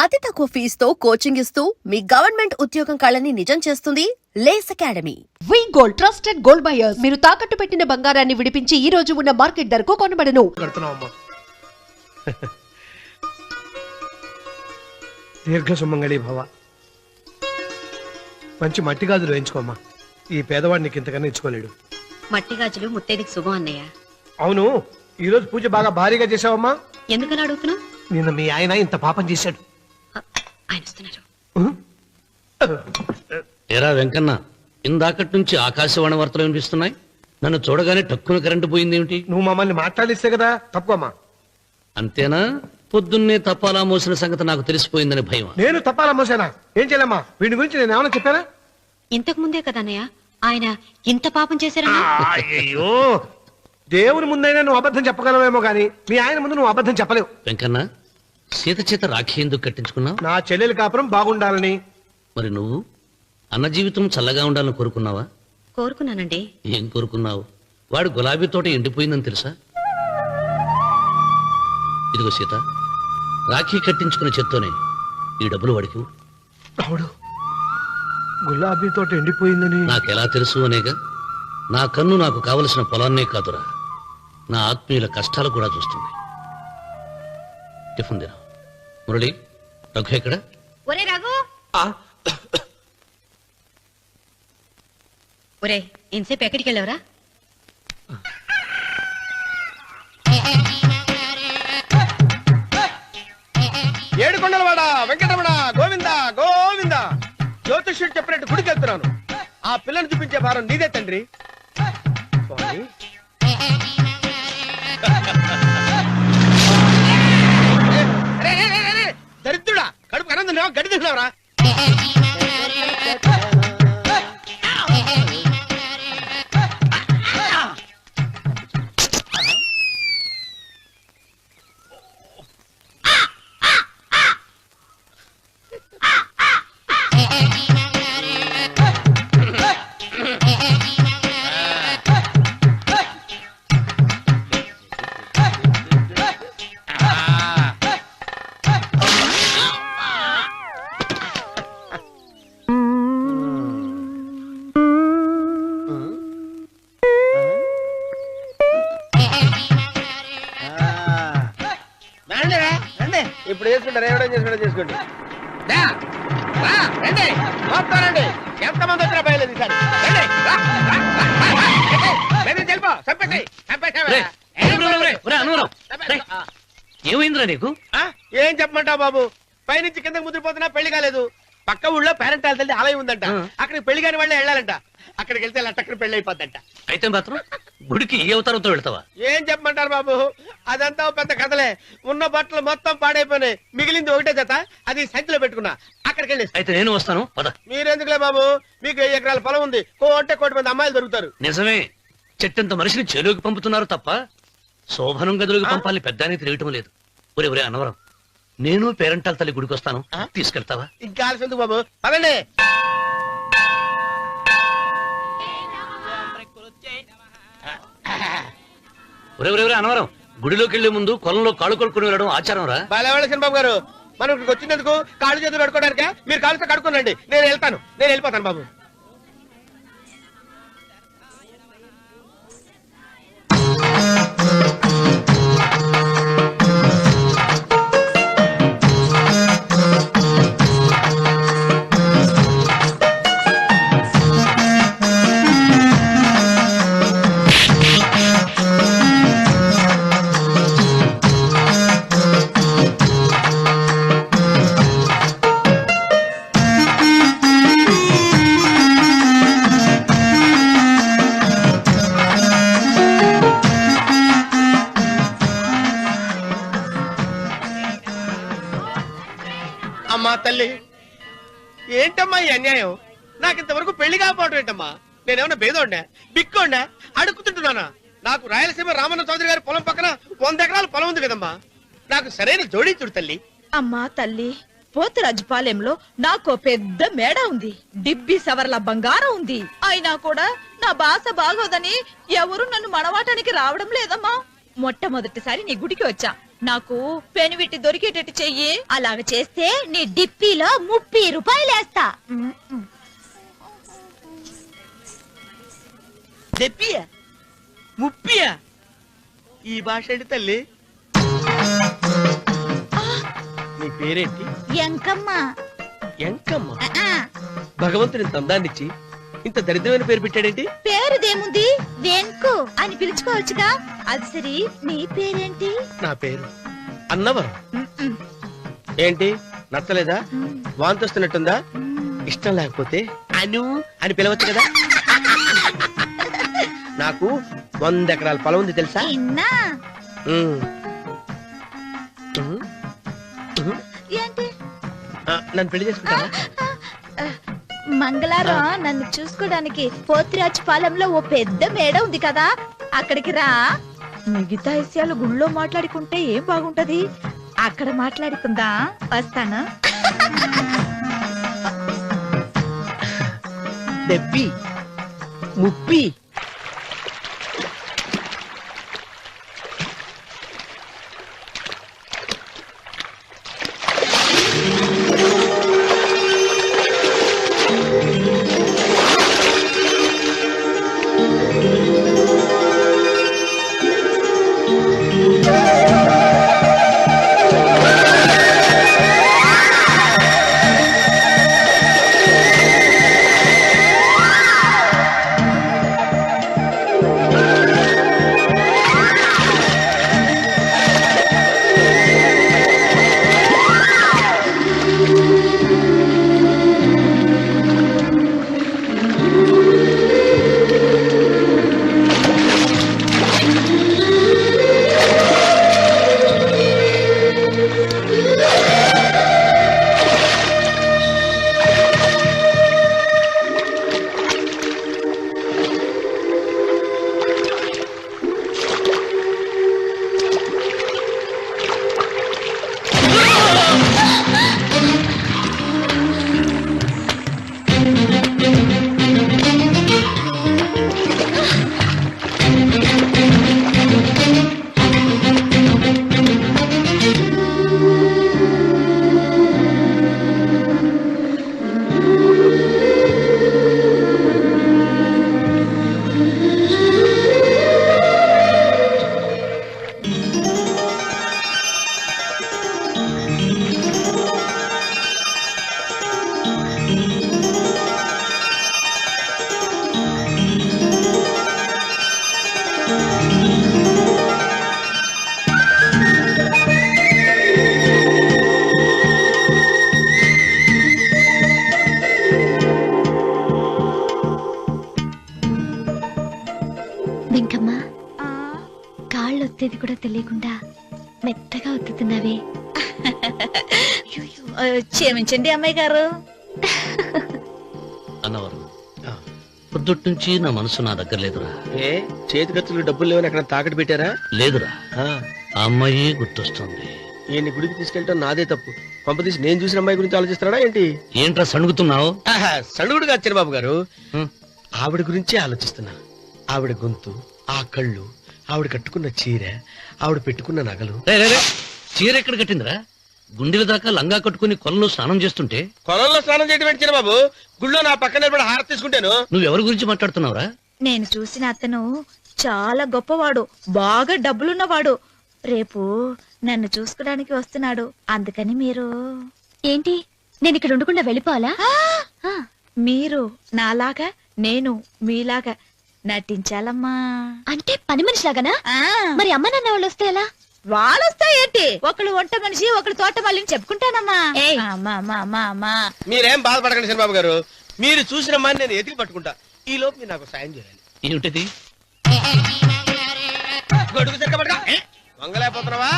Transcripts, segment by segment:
అతి తక్కువ ఫీజుతో కోచింగ్ ఇస్తూ మీ గవర్నమెంట్ ఉద్యోగం కళని నిజం చేస్తుంది లేస్ అకాడమీ. వి గోల్డ్ ట్రస్టెడ్ గోల్డ్ బయర్స్. మీరు తాకట్టు పెట్టిన బంగారాన్ని విడిపించి ఈ రోజు ఉన్న మార్కెట్ ధరకు కొనబడను. దీర్ఘ సుమంగళి భవ. మంచి మట్టి గాజులు వేయించుకోమ్మా. ఈ పేదవాడు నీకు ఇంతకన్నా ఇచ్చుకోలేడు. మట్టి గాజులు ముత్తేదికి శుభం అన్నయ్య. అవును, ఈ రోజు పూజ బాగా భారీగా చేసావమ్మా. ఎందుకని అడుగుతున్నావు? నిన్న మీ ఆయన ఇంత పాపం చేశాడు. ఆయన వస్తున్నారు. ఎరా వెంకన్న, ఇందాకటి నుంచి ఆకాశవాణి వార్తలు వినిపిస్తున్నాయి. నన్ను చూడగానే టక్కున కరెంటు పోయిందేమిటి? నువ్వు మమ్మల్ని మాట్లాడిస్తే కదా తప్పుకోమ్మా. అంతేనా? పొద్దున్నే తప్పాలా మోసిన సంగతి నాకు తెలిసిపోయిందని భయం. నేను తప్పాలా మోసానా? ఏం చేయలేమ్మా. వీడి గురించి నేను ఏమైనా చెప్పానా? ఇంతకు ముందే కదా అన్నయ్య ఆయన ఇంత పాపం చేశారని. అయ్యో, దేవుని ముందైనా నువ్వు అబద్ధం చెప్పగలవేమో గానీ మీ ఆయన ముందు నువ్వు అబద్ధం చెప్పలేవు. వెంకన్న, సీత చేత రాఖీ ఎందుకు కట్టించుకున్నావు? నా చెల్లెలి కాపురం బాగుండాలని. మరి నువ్వు అన్న జీవితం చల్లగా ఉండాలని కోరుకున్నావా? కోరుకున్నానండి. ఏం కోరుకున్నావు? వాడు గులాబీ తోట ఎండిపోయిందని తెలుసా? ఇదిగో సీత, రాఖీ కట్టించుకున్న చేత్తోనే ఈ డబ్బులు వాడికి. అవుడు, గులాబీ తోట ఎండిపోయిందని నాకెలా తెలుసు అనేగా. నా కన్ను నాకు కావలసిన పొలాన్నే కాదురా, నా ఆత్మీయుల కష్టాలు కూడా చూస్తుంది. టిఫిన్ తిన. మురళి, రఘు ఎక్కడ? ఒరే రఘు, ఒరే ఇంతసేపు ఎక్కడికి వెళ్ళావరా? ఏడుకొండలవాడ వెంకటరమణ గోవింద గోవింద. జ్యోతిష్యుడు చెప్పినట్టు గుడికి వెళ్తున్నాను. ఆ పిల్లని చూపించే భారం నీదే తండ్రి. స్వామి, దరిద్రుడా, కడుపు అనంద గడి తిన్నావురా. ఇప్పుడు చేసుకుంటారు, ఎవడో చేసుకుంటా చేసుకోండి. రండి, ఎంతమంది వచ్చినా బయలుదేరి ఏమైందిరా నీకు? ఏం చెప్పమంటావు బాబు? పైనుంచి కిందకి ముద్రపోతున్నా పెళ్లి కాలేదు. పక్క ఊళ్ళో పేరెంటాల తల్లి ఆలయం ఉందంట. అక్కడికి పెళ్లి కాని వాళ్ళే వెళ్ళాలంట. అక్కడికి వెళ్తే లట్టక్కడి పెళ్లి అయిపోద్దంట. అయితే మాత్రం గుడికి ఏ అవతారంతో వెళ్తావా? ఏం చెప్పమంటారు బాబు, అదంతా పెద్ద కథలే. ఉన్న బట్టలు మొత్తం పాడైపోయినాయి. మిగిలింది ఒకటే జత, అది సంచిలో పెట్టుకున్నా. అక్కడికి వెళ్ళి అయితే నేను వస్తాను. మీరెందుకులే బాబు, మీకు 10 ఎకరాల పొలం ఉంది. కోటి మంది అమ్మాయిలు దొరుకుతారు. నిజమే, చెట్టంత మనిషిని చెరువుకి పంపుతున్నారు తప్ప శోభనం గదులకు పంపాలని పెద్దానికి తెలియటం లేదు. ఒరే ఒరే అన్నవరం, నేను పేరెంటాల తల్లి గుడికి వస్తాను, తీసుకెళ్తావా? ఇంకా ఆలస్యం బాబు, పదండి. ఒరే ఒరే ఒరే అన్నవరం, గుడిలోకి వెళ్లే ముందు కొలంలో కాళ్ళు కొడుకుని వెళ్ళడం ఆచారం రా. బాలేవాళ్ళ బాబు గారు, మనం ఇక్కడికి వచ్చినందుకు కాళ్ళు చేతులు కడుక్కోవడానికే. మీరు కాళ్ళతో కడుక్కోనండి, నేను వెళ్తాను. నేను వెళ్ళిపోతాను బాబు. అమ్మా తల్లి, ఏంటమ్మా ఈ అన్యాయం? నాకు ఇంతవరకు పెళ్లి కాకపోవడం ఏంటమ్మా? నేనేమన్నా బేదోండా, బిక్కోండా, అడుక్కుతుంటున్నానా? నాకు రాయలసీమ రామన్న చౌదరి గారి పొలం పక్కన 100 ఎకరాల పొలం ఉంది కదమ్మా. నాకు సరైన జోడించుడు తల్లి. అమ్మా తల్లి, పోతురాజుపాలెంలో నాకు పెద్ద మేడ ఉంది. డిబ్బి సవర్ల బంగారం ఉంది. అయినా కూడా నా భాష బాగోదని ఎవరు నన్ను మనవాటానికి రావడం లేదమ్మా. మొట్టమొదటిసారి నీ గుడికి వచ్చా. నాకు పెనివిట్టి దొరికేటట్టు చెయ్యి. అలాగ చేస్తే నీ డిప్పీలో 30 రూపాయలు వేస్తా. దెప్పియా ముప్పియా ఈ భాష ఏంటి తల్లి? నీ పేరేంటి? ఎంకమ్మ. ఎంకమ్మ. భగవంతుని ఇంత అందాన్నిచ్చి ఇంత దరిద్రమైన పేరు పెట్టాడేంటి? పేరుదేముంది, వెంకు అని పిలుచుకోవచ్చుగా. అది సరి, నీ పేరేంటి? నా పేరు అన్నవరం. ఏంటి నచ్చలేదా? వాంతి వస్తున్నట్టుందా? ఇష్టం లేకపోతే అను అని పిలవచ్చు కదా. నాకు 100 ఎకరాల పొలం ఉంది తెలుసా? ఇన్నా. ఉమ్. ఉమ్. ఉమ్. ఏంటి? నన్ను పెళ్లి చేసుకుంటావా? మంగళారం నన్ను చూసుకోవడానికి పోతిరాజు పాలెంలో ఓ పెద్ద మేడ ఉంది కదా, అక్కడికి రా. మిగతా విషయాలు గుళ్ళో మాట్లాడుకుంటే ఏం బాగుంటది, అక్కడ మాట్లాడుకుందా. వస్తాను. దెబ్బి ముప్పి వెంకమ్మ, కాళ్ళు ఒత్తేది కూడా తెలియకుండా మెత్తగా ఒత్తుతున్నావే. క్షమించండి అమ్మాయి గారు. అన్నవరం, పొద్దుటి నుంచి నా మనసు నా దగ్గర లేదురా. ఏ చేతి ఖర్చులు డబ్బులు లేవని అక్కడ తాకట్టు పెట్టారా? లేదురా, ఆ, ఆ అమ్మాయి గుర్తొస్తుంది. ఈయన్ని గుడికి తీసుకెళ్ళటం నాదే తప్పు. పంపదీసి నేను చూసిన అమ్మాయి గురించి ఆలోచిస్తున్నాడా ఏంటి? ఏంట్రా సణుగుతున్నావు? సణుగుడుగా వచ్చారు బాబు గారు. హ్మ్. ఆవిడ గురించే ఆలోచిస్తున్నా. ఆవిడ గొంతు, ఆ కళ్ళు, ఆవిడ కట్టుకున్న చీర, ఆవిడ పెట్టుకున్న నగలు. రే, రే, రే, చీర ఎక్కడ కట్టిందిరా? గుండెల దాకా లంగా కట్టుకుని కొలంలో స్నానం చేస్తుంటే కొలంలో స్నానం చేయడం ఏంటి బాబు? గుళ్ళో నా పక్కన నిలబడి హారతి తీసుకుంటాను. నువ్వెవరి గురించి మాట్లాడుతున్నావురా? నేను చూసిన అతను చాలా గొప్పవాడు, బాగా డబ్బులున్నవాడు. రేపు నన్ను చూసుకోవడానికి వస్తున్నాడు. అందుకని మీరు ఏంటి, నేను ఇక్కడ ఉండకుండా వెళ్ళిపోవాలా? మీరు నాలాగా, నేను మీలాగా నటించాలమ్మా. అంటే పని మనిషిలాగానా? ఆ, మరి అమ్మ నాన్న వాళ్ళు వస్తే ఎలా? వాళ్ళొస్తాయేంటి? ఒకళ్ళు వంట మనిషి, ఒకళ్ళు తోట మళ్ళీ చెప్పుకుంటానమ్మా. ఏయ్. అమ్మా అమ్మా అమ్మా అమ్మా. మీరేం బాధపడకండి చంద్రబాబు గారు. మీరు చూసిన అమ్మాయిని నేను ఎతికి పట్టుకుంటా. ఈ లోపు మీరు నాకు సాయం చేయాలి. ఏమిటది? గొడుగు సరిగ్గా పట్టుకో. వంగలేకపోతున్నావా?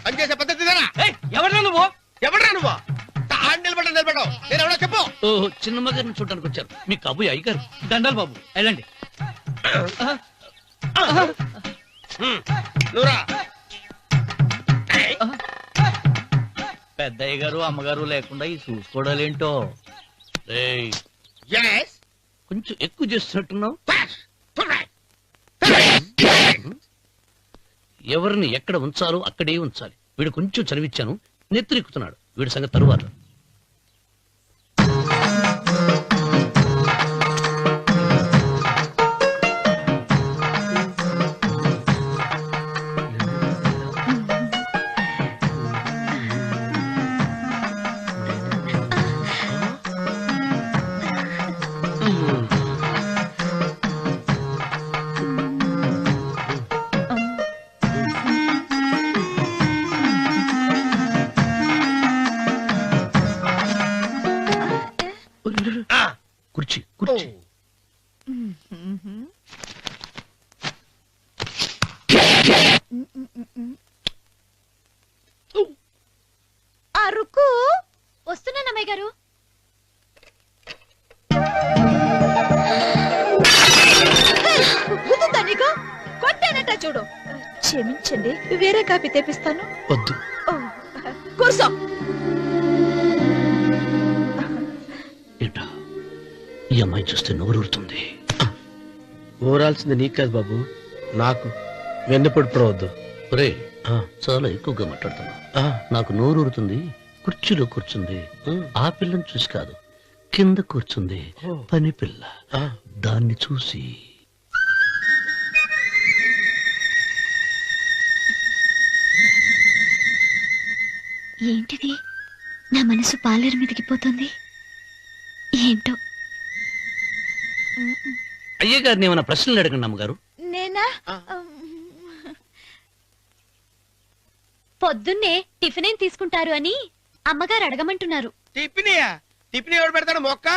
పనిచేసే పద్ధతి ఎవరా నువ్వు? ఎవడరా నువ్వు? నిలబడ్డావు. నేను ఎవడో చెప్పు. ఓ, చిన్నమ్మ గారిని చూడడానికి వచ్చారు. మీ కబుయ్య అయ్యగారు. దండాలు బాబు, వెళ్ళండి. నువ్వురా. పెద్దయ్య గారు అమ్మగారు లేకుండా ఈ చూసుకోవడాలేంటో. రేయ్, Yes. కొంచెం ఎక్కువ చేస్తున్నట్టున్నావు. ఎవరిని ఎక్కడ ఉంచాలో అక్కడే ఉంచాలి. వీడు కొంచెం చనివిచ్చాను, నెత్తిరెక్కుతున్నాడు. వీడి సంగతి తరువాత. కుర్చీ కుర్చీ. అరుకు వస్తున్నాను అమ్మాయి గారు. గుద్దుతా నీకు? కొట్టానట చూడు. క్షమించండి, వేరే కాపీ తెప్పిస్తాను. వద్దు. ఓ, కూర్చో. ఏంటా ఈ అమ్మాయి చూస్తే నోరూరుతుంది. ఊరాల్సింది నీకు కాదు బాబు, నాకు. వెన్నపొడి పడవద్దు. ఒరే చాలా ఎక్కువగా మాట్లాడుతున్నా. నాకు నోరూరుతుంది. కుర్చీలో కూర్చుంది. ఆ పిల్లని చూసి కాదు, కింద కూర్చుంది పని పిల్ల. దాన్ని చూసి ఏంటిది? నా మనసు పాలేరు మీదకి పోతుంది. ఏంటో. అయ్య గారిని ఏమైనా ప్రశ్నలు అడగండి అమ్మగారు. నేనా? పొద్దున్నే టిఫిన్ ఏం తీసుకుంటారు అని అమ్మగారు అడగమంటున్నారు. టిఫినియా? టిఫిన్ ఎవడు పెడతాడు మొక్క?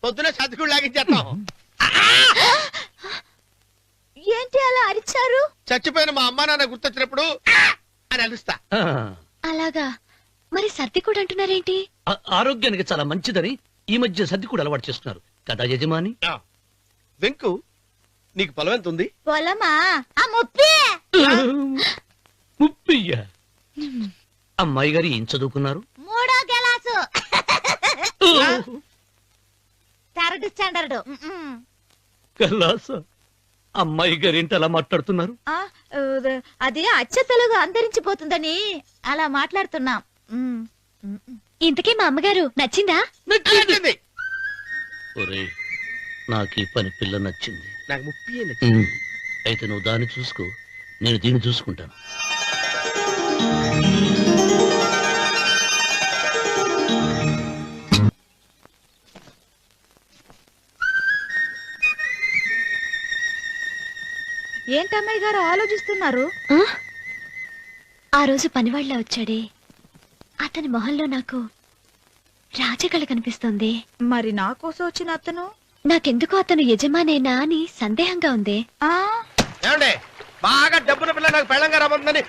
పొద్దునే సతుకుడు లాగించేస్తాం. ఏంటి అలా అరిచారు? చచ్చిపోయిన మా అమ్మా నాన్న గుర్తొచ్చినప్పుడు అని అలుస్తా. ఆ, అలాగా? మరి సర్ది కూడా అంటున్నారేంటి? ఆరోగ్యానికి చాలా మంచిదని ఈ మధ్య సర్ది కూడా అలవాటు చేస్తున్నారు కదా యజమాని. వెంకు, నీకు పొలం ఎంత ఉంది? పొలమా? ఆ ముప్పి. ముప్పయ్య. అమ్మాయి గారు ఏం చదువుకున్నారు? 3వ క్లాసు, 3rd స్టాండర్డ్. కలాస. అమ్మాయి గారు ఏంటి అలా మాట్లాడుతున్నారు? అది అచ్చ తెలుగు అంతరించిపోతుందని అలా మాట్లాడుతున్నాం. ఇంతకీ మా అమ్మగారు నచ్చిందా? నచ్చింది. ఒరే నాకు ఈ పని పిల్ల నచ్చింది. నాకు ముప్పి. అయితే నువ్వు దాన్ని చూసుకో, నేను దీన్ని చూసుకుంటాను. ఏంటమ్మాయి గారు ఆలోచిస్తున్నారు? ఆ? ఆ రోజు పనివాళ్ళ వచ్చాడే, అతని మొహంలో నాకు రాజకళ కనిపిస్తోంది. మరి నా కోసం వచ్చిన అతను? నాకెందుకో అతను యజమానేనా అని సందేహంగా ఉంది. ఆ ఏమండి, బాగా డబ్బున పిల్ల నాకు పెళ్ళంగా రాబోతుందని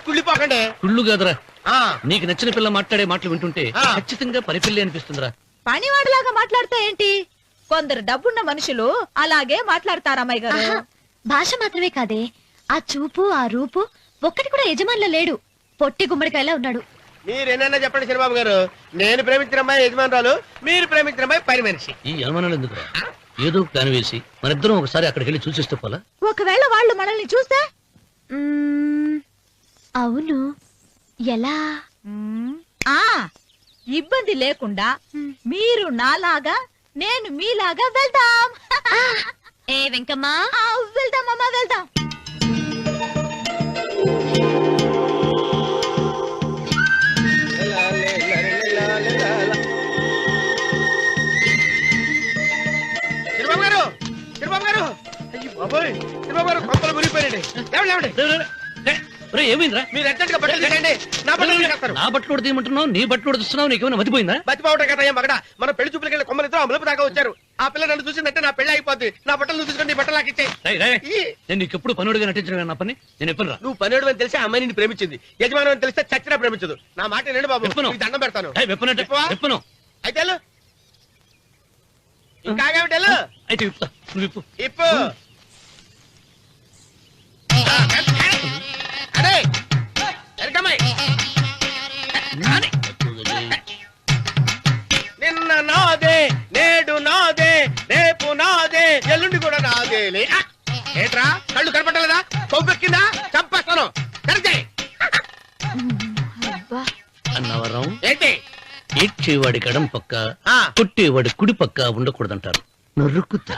కుళ్ళిపోకండి. కుళ్ళు కాదురా, ఆ, నీకు నచ్చిన పిల్ల మాట్లాడే మాటలు వింటుంటే ఆ. ఖచ్చితంగా పరిపిల్లి అనిపిస్తుందిరా. పనివాడిలాగా మాట్లాడతా ఏంటి? కొందరు డబ్బున్న మనుషులు అలాగే మాట్లాడతారు అమ్మాయి గారు. ఆహా, భాష మాత్రమే కాదే, ఆ చూపు ఆ రూపు ఒక్కటి కూడా యజమానిలో లేడు. పొట్టి గుమ్మడికాయలా ఉన్నాడు. మీరేనన్నా చెప్పండి చంద్రబాబు గారు, నేను ప్రేమించిన అమ్మాయి యజమానురాలు, మీరు ప్రేమించిన అమ్మాయి పని మనిషి. ఈ అనుమానాలు ఎందుకురా? ఏదో ప్లాన్ వేసి మనిద్దరం ఒకసారి అక్కడికి వెళ్ళి చూసేస్తే పోలా? ఒకవేళ వాళ్ళు మనల్ని చూస్తే? అవును, ఎలా? ఆ ఇబ్బంది లేకుండా మీరు నాలాగా నేను మీలాగా వెళ్దాం. ఏ వెంకమ్మా, వెళ్దాం అమ్మా, వెళ్దాం. చంద్రబాబు గారు, చంద్రబాబు గారు, అయ్యో బాబోయ్, చంద్రబాబు గారు కొంపలు మునిగిపోయారండి. లేవండి, లేవండి. ఏమైందిరా? మీరు అర్జెంట్ గా బట్టలు తీయండి. నా బట్టలు తీసేస్తారు. నా బట్టలు కూడా తీయమంటున్నావు, నీ బట్టలు కూడా తీస్తున్నావు. నీకేమైనా మతిపోయిందా? బతిపావటం కదా ఏం మగడ. మన పెళ్లి చూపులకి వెళ్ళి కొమ్మలిద్దరూ అమలుపు దాకా వచ్చారు. ఆ పిల్ల నన్ను చూసిందంటే నా పెళ్లి అయిపోద్ది. నా బట్టలు తీసుకొని నీ బట్టలు నాకు ఇచ్చేయి. రేయ్, రేయ్, నేను నీకు ఎప్పుడు పనుడిగా నటించిన నా పని నేను ఎప్పుడు రా? నువ్వు పనివాడు అని తెలిసి ఆ అమ్మాయి నిన్ను ప్రేమించింది. యజమాని అని తెలిస్తే చచ్చినా ప్రేమించదు. నా మాట నేను బాబు, విప్పను. నీకు దండం పెడతాను. వెప్పనంటే విప్పవా? వెప్పను. అయితే వెళ్ళు. ఇంకా ఆగేమిటి వెళ్ళు. అయితే విప్పుతా, నువ్వు విప్పు. ఇప్పు. అరే ఎరకమ్మాయి. నిన్న నాదే, నేడు నాదే, రేపు నాదే, ఎల్లుండి కూడా నాదేలే. ఏట్రా కళ్ళు కనపట్టలేదా? కొవ్వెక్కిందా? చంపేస్తాను. అన్నవరం ఏంటి ఏడ్చేవాడి గడం పక్క ఆ. కొట్టేవాడి కుడి పక్క ఉండకూడదంటారు నరుక్కుతా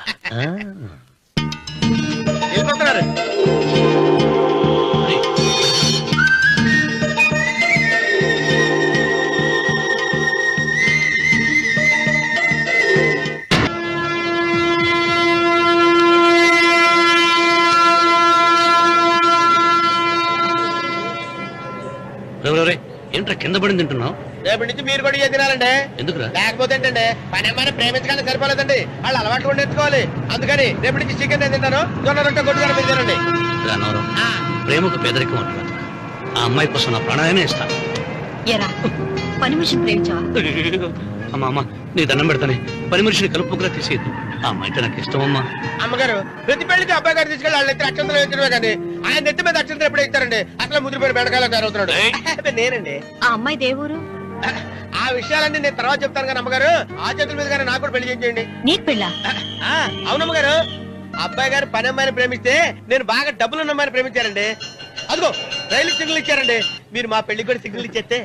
వెళ్ళిపోతున్నారు. ఏంట్రా కింద పడింది తింటున్నావు? రేపటి నుంచి మీరు కూడా ఇదే తినాలండి. ఎందుకురా? లేకపోతే ఏంటండి పని ఏమైనా ప్రేమించడానికి సరిపోలేదండి, వాళ్ళు అలవాటు కూడా నేర్చుకోవాలి. అందుకని రేపటి నుంచి చికెన్ నేను తింటాను, జొన్న రొట్టె కొట్టుకొని మీరు తినండి. రా అన్నవరం, ప్రేమకు పేదరికం అంటున్నారు. ఆ అమ్మాయి కోసం నా ప్రాణాయమే ఇస్తాను. ఎరా పని మనిషిని ప్రేమించావా? అమ్మా అమ్మ నీ దండం పెడతానే, పని మనిషిని కలుపుకురా తీసేయద్దు. ఆ అమ్మాయి అంటే నాకు ఇష్టం అమ్మా. అమ్మగారు ప్రతి పెళ్లికి అబ్బాయి గారు తీసుకెళ్ళి వాళ్ళ ఎత్తి అక్షంతలు వేయించడమే కానీ ఆయన నెత్తి మీద అక్షంతలు ఎప్పుడు ఇస్తారండి? అసలు ముద్రపోయిన బెడకాయలు తయారవుతున్నాడు. అబ్బే, నేనండి. ఆ అమ్మాయి దేవురు ఆ విషయాలన్నీ నేను తర్వాత చెప్తాను కానీ అమ్మగారు ఆ చేతుల మీద కానీ నాకు కూడా పెళ్లి చేయండి. నీకు పెళ్ళా? అవునమ్మగారు, అబ్బాయి గారు పని అమ్మాయిని ప్రేమిస్తే నేను బాగా డబ్బులున్న అమ్మాయిని ప్రేమించారండి. అదిగో రైలు సిగ్నల్ ఇచ్చారండి. మీరు మా పెళ్లికి కూడా సిగ్నల్ ఇచ్చేస్తే.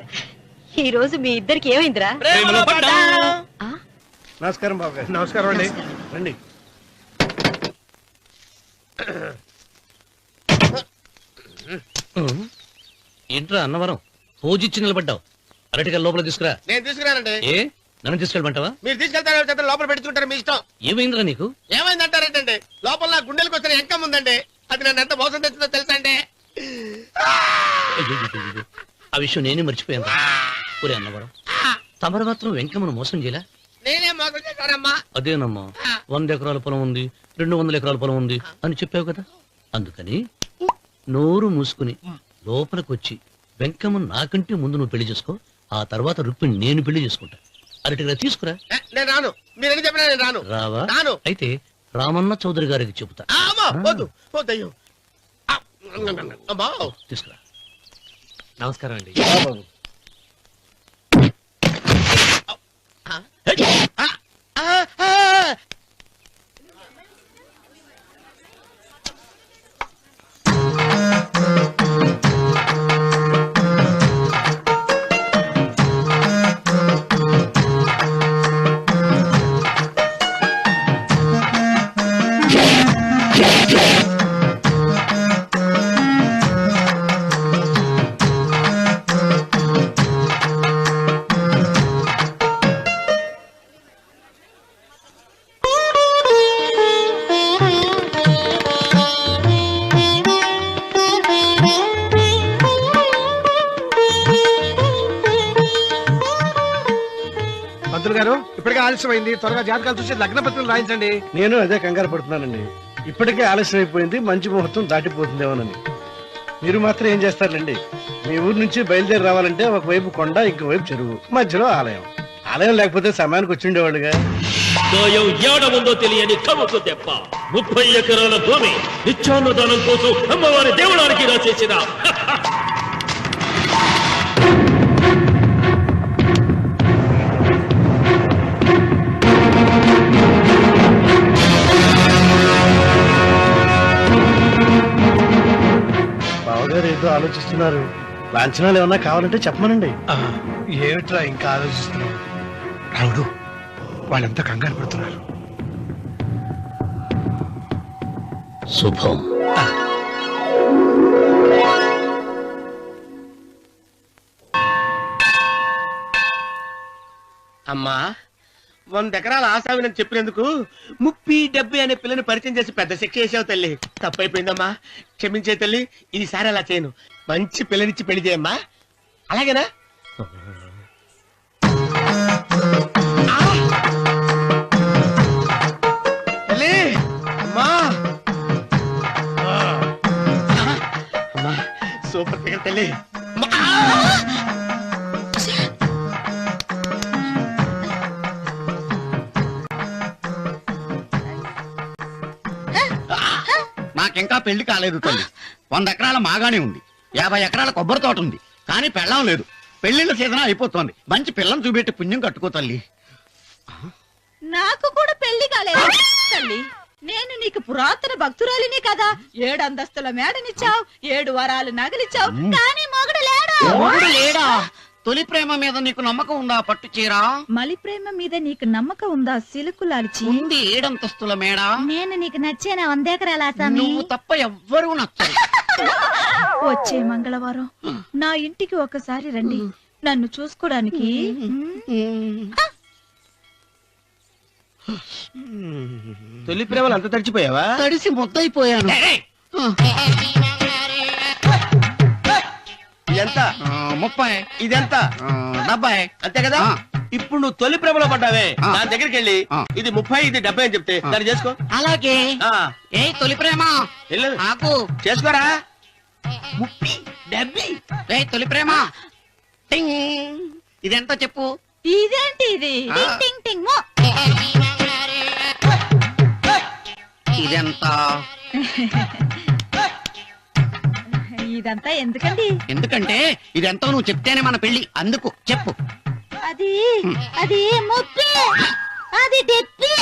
ఈ రోజు మీ ఇద్దరికి ఏమైందిరా? ప్రేమలో పడ్డాం. ఆ? నమస్కారం బాబు గారు. నమస్కారం అండి. రండి. ఏంట్రా అన్నవరం పూజిచ్చి నిలబడ్డావు? అరటిగా లోపల తీసుకురా. నేను తీసుకురానండి. ఏ నన్ను తీసుకెళ్ళమంటావా? మీరు తీసుకెళ్తారో చేత లోపల పెట్టుకుంటారు, మీ ఇష్టం. ఏమైందిరా నీకు? ఏమైందంటారేంటండి? లోపల నా గుండెలకు వచ్చిన ఎంకం ఉందండి, అది నన్ను ఎంత మోసం తెచ్చిందో తెలుసా అండి? అయ్యయ్యయ్యయ్యో. ఆ విషయం నేనే మర్చిపోయాను. ఒరే అన్నవరం, తమరు మాత్రం వెంకమ్మను మోసం చేయలే? నేనే మోసం చేశానమ్మా. అదేనమ్మా, 100 ఎకరాల పొలం ఉంది, 200 ఎకరాల పొలం ఉంది అని చెప్పావు కదా. అందుకని నోరు మూసుకుని లోపలికి వచ్చి వెంకమ్మను నాకంటే ముందు నువ్వు పెళ్లి చేసుకో. ఆ తర్వాత రుక్మిణి నేను పెళ్లి చేసుకుంటా. అరటిగా తీసుకురా. నేను రాను. మీరేం చెప్పినా నేను రాను. రావా? రాను. అయితే రామన్న చౌదరి గారికి చెబుతా. అమ్మా, వద్దు వద్దయ్యో. అమ్మా, తీసుకురా. నమస్కారం అండి. పంతులు గారు ఇప్పటికే ఆలస్యమైంది, త్వరగా జాతకాలు చూసి లగ్న పత్రికలు రాయించండి. నేను అదే కంగారు పడుతున్నానండి. ఇప్పటికే ఆలస్యం అయిపోయింది, మంచి ముహూర్తం దాటిపోతుందేమోనని. మీరు మాత్రం ఏం చేస్తారండి? మీ ఊరు నుంచి బయలుదేరి రావాలంటే ఒకవైపు కొండ, ఇంకోవైపు చెరువు, మధ్యలో ఆలయం. ఆలయం లేకపోతే సమయానికి వచ్చిండేవాళ్ళుగా. దోయం ఏడముందో తెలియని కవుకు దెబ్బ. 30 ఎకరాల భూమి నిత్యాన్నదానం కోసం అమ్మవారి దేవుడానికి రాసేసిన బావగారు ఏదో ఆలోచిస్తున్నారు. లాంఛనాలు ఏమన్నా కావాలంటే చెప్పమనండి. ఏమిట్రా ఇంకా ఆలోచిస్తున్నావు? రావుడు, వాళ్ళంతా కంగారు పడుతున్నారు. శుభం. అమ్మా, 100 ఎకరాల ఆశావినని చెప్పినందుకు 30-70 అనే పిల్లని పరిచయం చేసి పెద్ద శిక్ష చేసావు తల్లి. తప్పైపోయిందమ్మా, క్షమించే తల్లి. ఈసారి అలా చేయను. మంచి పిల్లనిచ్చి పెళ్లి చేయమ్మా. అలాగేనా? తల్లి, అమ్మా. అమ్మా, సూపర్ ఫిగర్ తల్లి. నాకింకా పెళ్లి కాలేదు తల్లి. 100 ఎకరాల మాగానే ఉంది, 50 ఎకరాల కొబ్బరి తోట ఉంది, కానీ పెళ్ళం లేదు. పెళ్లిళ్ళ సీజన్ అయిపోతోంది. మంచి పిల్లని చూపెట్టి పుణ్యం కట్టుకో తల్లి. నాకు కూడా పెళ్లి కాలేదు తల్లి. నేను నీకు పురాతన భక్తురాలిని కదా. 7 అంతస్తుల మేడనిచ్చావు, 7 వరాలు నగలిచ్చావు, కానీ మొగుడు లేడా? మొగుడు లేడా? తొలి ప్రేమ మీద నీకు నమ్మకం ఉందా పట్టు చీర? మలి ప్రేమ మీద నీకు నమ్మకం ఉందా సిలుకు లాల్చి? ఉంది 7 అంతస్తుల మేడ. నేను నీకు నచ్చేనా 100 ఎకరాల ఆసామి? నువ్వు తప్ప ఎవ్వరూ నచ్చరు. వచ్చే మంగళవారం నా ఇంటికి ఒకసారి రండి నన్ను చూసుకోడానికి. తొలి ప్రేమలు అంత తడిచిపోయావా? తడిసి ముద్దయిపోయాను. ఎంత? 30. ఇదెంత? 70. అంతే కదా. ఆ. ఇప్పుడు నువ్వు తొలి ప్రేమలో పడ్డావే, ఆ. దాని దగ్గరికి వెళ్ళి ఆ. ఇది 30 ఇది 70 అని చెప్తే దాన్ని చేసుకో. అలాగే. ఆ, ఏ తొలి ప్రేమ వెళ్ళు. ఆకు. చేసుకోరా. 30 70. ఏ తొలి ప్రేమ టింగ్. ఇదెంత చెప్పు? ఇదేంటి ఇది? ఆ. టింగ్ టింగ్ టింగ్ మో. ఇదెంత? ఇదంతా ఎందుకండి? ఎందుకంటే ఇదెంతో నువ్వు చెప్తేనే మన పెళ్లి. అందుకు చెప్పు. అది అది ముప్పి, అది డెప్పి.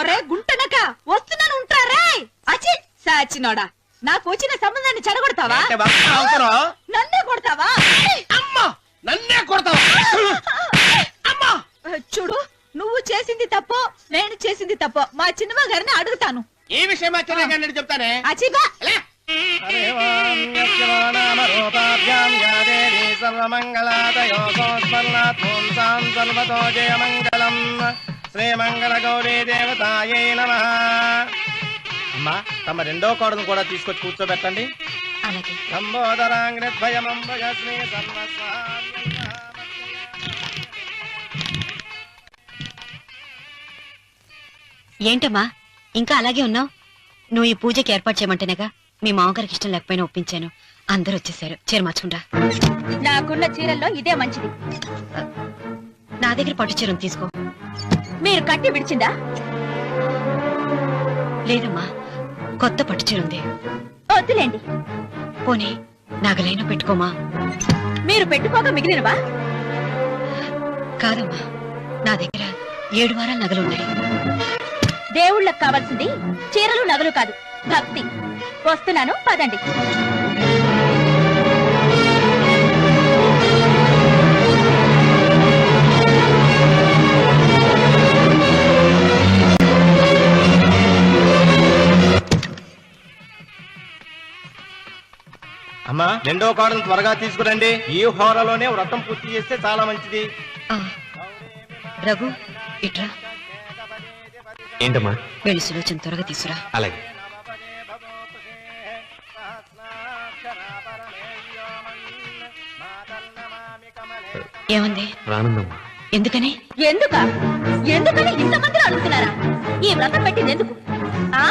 ఒరే గుంటనక వస్తున్నాను ఉంటారా? అచి సాచినోడా, నాకు వచ్చిన సంబంధాన్ని చెడగొడతావా? అంటే బాగా అవసరం. నన్నే కొడతావా? అమ్మా, నన్నే కొడతావా? అమ్మా, చూడు, నువ్వు చేసింది తప్పు, నేను చేసింది తప్పు. మా చిన్నమ్మ గారిని అడుగుతాను. ఈ విషయం ఆశ్చర్యంగా చెప్తానే. అచిబా శ్రీమంగళ గౌరీ దేవతాయై నమః. అమ్మా, తమ రెండో కోడను కూడా తీసుకొచ్చి కూర్చోబెట్టండి. అలాగే. లంబోదరాంగ్రద్వయమంబయ శ్రీ సర్వస్వామ్య. ఏంటమ్మా ఇంకా అలాగే ఉన్నావు? నువ్వు ఈ పూజకి ఏర్పాటు చేయమంటేనేగా మీ మామగారికి ఇష్టం లేకపోయినా ఒప్పించాను. అందరూ వచ్చేసారు. చీర మార్చుకుంటా. నాకున్న చీరల్లో ఇదే మంచిది. నా దగ్గర పట్టు చీరను తీసుకో. మీరు కట్టి విడిచిందా? లేదమ్మా, కొత్త పట్టు చీర ఉంది. వద్దులేండి. పోనీ నాగలైనా పెట్టుకోమా. మీరు పెట్టుకోక మిగిలినవా? కాదమ్మా, నా దగ్గర 7 వారాల నగలున్నాయి. దేవుళ్ళకి కావాల్సింది చీరలు నగలు కాదు, భక్తి. వస్తున్నాను, పదండి. అమ్మా, రెండో కోడను త్వరగా తీసుకురండి. ఈ హోరలోనే వ్రతం పూర్తి చేస్తే చాలా మంచిది. ఆ, రఘు ఇట్రా. ఏంటమ్మా? వెళ్ళి సులోచన త్వరగా తీసురా. అలాగే. ఏమంది? రానుందమ్మా. ఎందుకని? ఎందుకని ఇంతమంది అడుగుతున్నారా? ఈ వ్రతం పెట్టింది ఎందుకు? ఆ,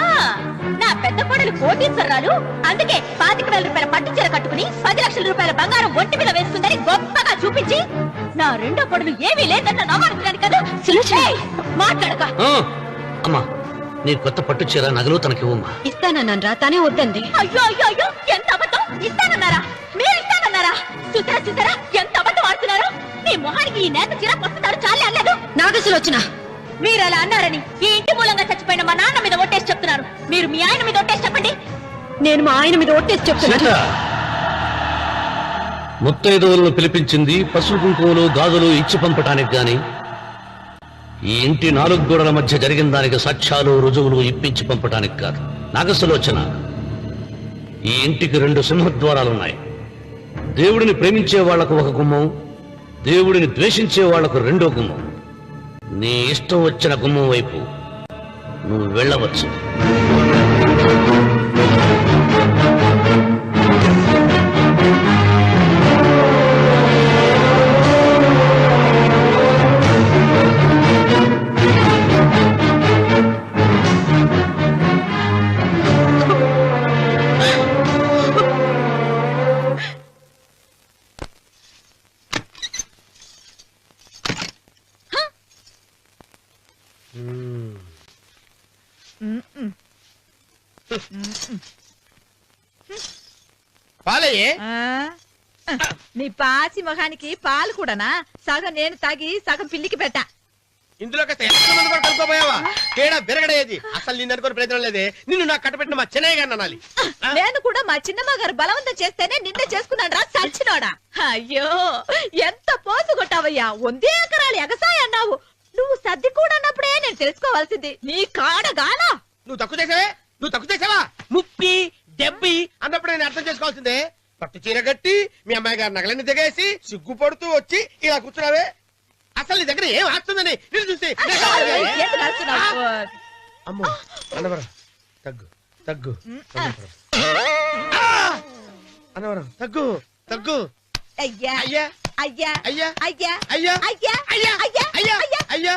నా పెద్ద కోడలు కోటీశ్వరాలు, అందుకే 25,000 రూపాయల పట్టు చీర కట్టుకుని 10 లక్షల రూపాయల బంగారం ఒంటి మీద వేస్తుందని గొప్పగా చూపించి, నా రెండో కోడలు ఏమీ లేదన్న నమ్మకం కదా. మాట్లాడక. అమ్మా, నీ కొత్త పట్టు చీర నగలు తనకివ్వమ్మా. ఇస్తానన్నాను రా, తానే వద్దంది. అయ్యో అయ్యో అయ్యో, ఎంత అబద్ధం! ఇస్తానన్నారా? మీరు ఇస్తానన్నారా? చూసారా చూసారా ఎంత అబద్ధం ఆడుతున్నారు? మీ మొహానికి ఈ నేత చీర వస్తున్నాడు చాలే అలేదు. నాగసులోచన, మీరు అలా అన్నారని ఈ ఇంటి మూలంగా చచ్చిపోయిన మా నాన్న మీద ఒట్టేసి చెప్తున్నారు. మీరు మీ ఆయన మీద ఒట్టేసి చెప్పండి. నేను మా ఆయన మీద ఒట్టేసి చెప్తున్నాను. ముత్తైదువులను పిలిపించింది పసుపు కుంకుమలు గాజులు ఇచ్చి పంపటానికి గాని, ఈ ఇంటి 4 గోడల మధ్య జరిగిన దానికి సాక్ష్యాలు రుజువులు ఇప్పించి పంపటానికి కాదు. నాగసులోచన, ఈ ఇంటికి 2 సింహద్వారాలున్నాయి. దేవుడిని ప్రేమించే వాళ్లకు ఒక గుమ్మం, దేవుడిని ద్వేషించే వాళ్లకు 2వ గుమ్మం. నీ ఇష్టం వచ్చిన గుమ్మం వైపు నువ్వు వెళ్ళవచ్చు. పాలయ్యే. మీ పాసి మొహానికి పాలు కూడానా? సగం నేను తాగి సగం పిల్లికి పెట్టా. ఇందులో కలుపుకోపోయావా? తేడా విరగడేది. అసలు నిన్ను అనుకునే ప్రయత్నం లేదే. నిన్ను నాకు కట్టబెట్టిన మా చెన్నయ్య గారిని అనాలి. నేను కూడా మా చిన్నమ్మ గారు బలవంతం చేస్తేనే నిన్నే చేసుకున్నాను రా సచ్చినోడా. అయ్యో ఎంత పోసు కొట్టావయ్యా 100 ఎకరాలు ఎగసాయ అన్నావు. నువ్వు సర్ది కూడా అన్నప్పుడే నేను తెలుసుకోవాల్సింది. నీ కాడగానా నువ్వు తక్కువ చేసావా ముప్పి దెబ్బి అన్నప్పుడు నేను అర్థం చేసుకోవాల్సిందే. పట్టు చీర కట్టి మీ అమ్మాయి గారు నగలన్నీ దిగేసి సిగ్గుపడుతూ వచ్చి ఇలా కూర్చున్నావే. అసలు నీ దగ్గర ఏం ఆస్తుందని నేను చూసి ఏంటి రాస్తున్నావు? అమ్మో అన్నవరం తగ్గు అన్నవరం తగ్గు అయ్యా అయ్యా అయ్యా అయ్యా అయ్యా అయ్యా అయ్యా అయ్యా అయ్యా అయ్యా అయ్యా అయ్యా